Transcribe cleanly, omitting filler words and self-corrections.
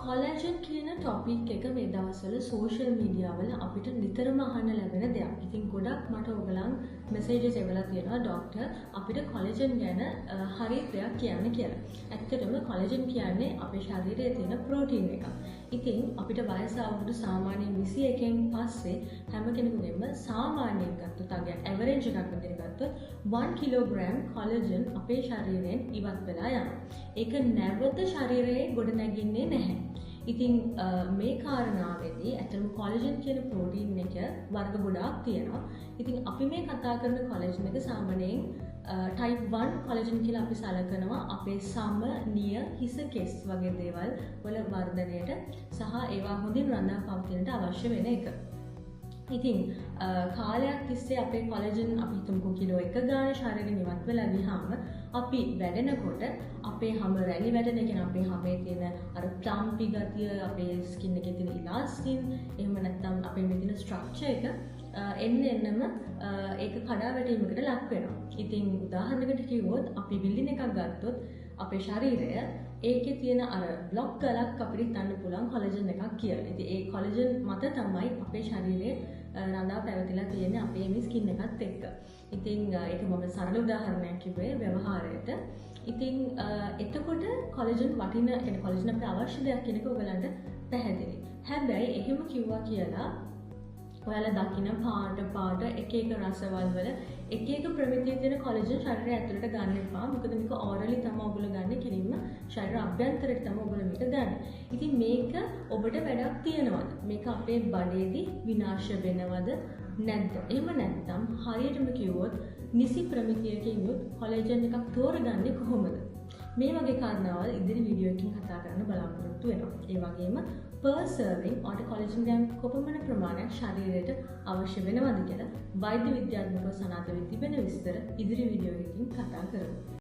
Collagen කියන topic එක මේ දවස්වල සෝෂල් මීඩියා වල අපිට නිතරම අහන්න ලැබෙන දෙයක්. ඉතින් ගොඩක් මට ඔයගලන් මෙසේජස් එවලා තියෙනවා ડોක්ටර් අපිට කොලජන් ගැන හරි දෙයක් කියන්න කියලා. ඇත්තටම කොලජන් කියන්නේ අපේ ශරීරයේ තියෙන ප්‍රෝටීන් එකක්. ඉතින් අපිට වයස අවුරුදු සාමාන්‍යයෙන් 21න් පස්සේ හැම කෙනෙකුගේම සාමාන්‍යයෙන් ගත්තොත් අගයක් ඇවරේජ් එකක් විදිහට ගත්තොත් 1 කිලෝග්‍රෑම් කොලජන් අපේ ශරීරයෙන් ඉවත් වෙලා යනවා. ඒක නැවත ශරීරයේ ගොඩ නැගින්නේ නැහැ. ඉතින් මේ කාරණාවේදී ඇත්තටම කොලජන් කියන ප්‍රෝටීන් එක වර්ග ගොඩාක් තියෙනවා. ඉතින් අපි මේ කතා කරන කොලජන් එක සාමාන්‍යයෙන් type 1 කොලජන් කියලා අපි සලකනවා අපේ සම, නිය, හිස කෙස් වගේ දේවල් වල වර්ධනයට සහ ඒවා හොඳින් රඳා පවතිනට අවශ්‍ය වෙන එක. ඉතින් කාලයක් තිස්සේ අපේ කොලජන් අපි හිතමුකෝ කිලෝ 1 ගාන ශරීරයෙන් ඉවත් වෙලා ගියාම අපි වැඩෙනකොට අපේ හැම රැලි වැඩෙන කියන අපේ හැමේ තියෙන අර ප්ලම්පි ගතිය, අපේ ස්කින් එකේ තියෙන ඉලාස්ටින්, එහෙම නැත්නම් අපේ මේ තියෙන ස්ට්‍රක්චර් එක එන්නම ඒක කඩා වැටීමකට ලක් වෙනවා. ඉතින් උදාහරණයකට කිව්වොත් අපි බිල්ඩින් එකක් ගත්තොත් අපේ ශරීරය ඒකේ තියෙන අර බ්ලොක් ගලක් අපිට හිතන්න පුළුවන් කොලජන් එකක් කියලා. ඉතින් ඒ කොලජන් මත තමයි අපේ ශරීරයේ රඳා පැවතිලා තියෙන්නේ අපේ මේ ස්කින් එකත් එක්ක. ඉතින් ඒක මම සරල උදාහරණයක් කිව්වේ ව්‍යවහාරයට. ඉතින් එතකොට කොලජන් වටින يعني කොලජන් අපිට අවශ්‍ය දෙයක් කියන එක ඔයගලන්ට පැහැදිලි. හැබැයි එහෙම කිව්වා කියලා ඔයාලා දකින්න පාට එක රසවල් වල එක ප්‍රමිතිය තියෙන කොලජන් ශරීරය ඇතුළට ගන්න එපා. මොකද මේක ඕරලි තමයි ඔයගොල්ලෝ ගන්න කිරීම ශරීර අභ්‍යන්තරයට තමයි ඔයගොල්ලෝ මේක ගන්න. ඉතින් මේක ඔබට වැඩක් තියනවද? මේක අපේ බඩේදී විනාශ වෙනවද නැද්ද? එහෙම නැත්නම් හරියටම කිව්වොත් නිසි ප්‍රමිතියකින් යුත් කොලජන් එකක් තෝරගන්නේ කොහොමද? මේ වගේ කාරණාවල් ඉදිරි වීඩියෝ එකකින් කතා කරන්න බලාපොරොත්තු වෙනවා. ඒ වගේම per serving ඔයාට කොලජන් ග්‍රෑම් කොපමණ ප්‍රමාණයක් ශරීරයට අවශ්‍ය වෙනවද කියලා වෛද්‍ය විද්‍යාත්මකව සනාථ වෙ තිබෙන විස්තර ඉදිරි වීඩියෝ එකකින් කතා කරමු.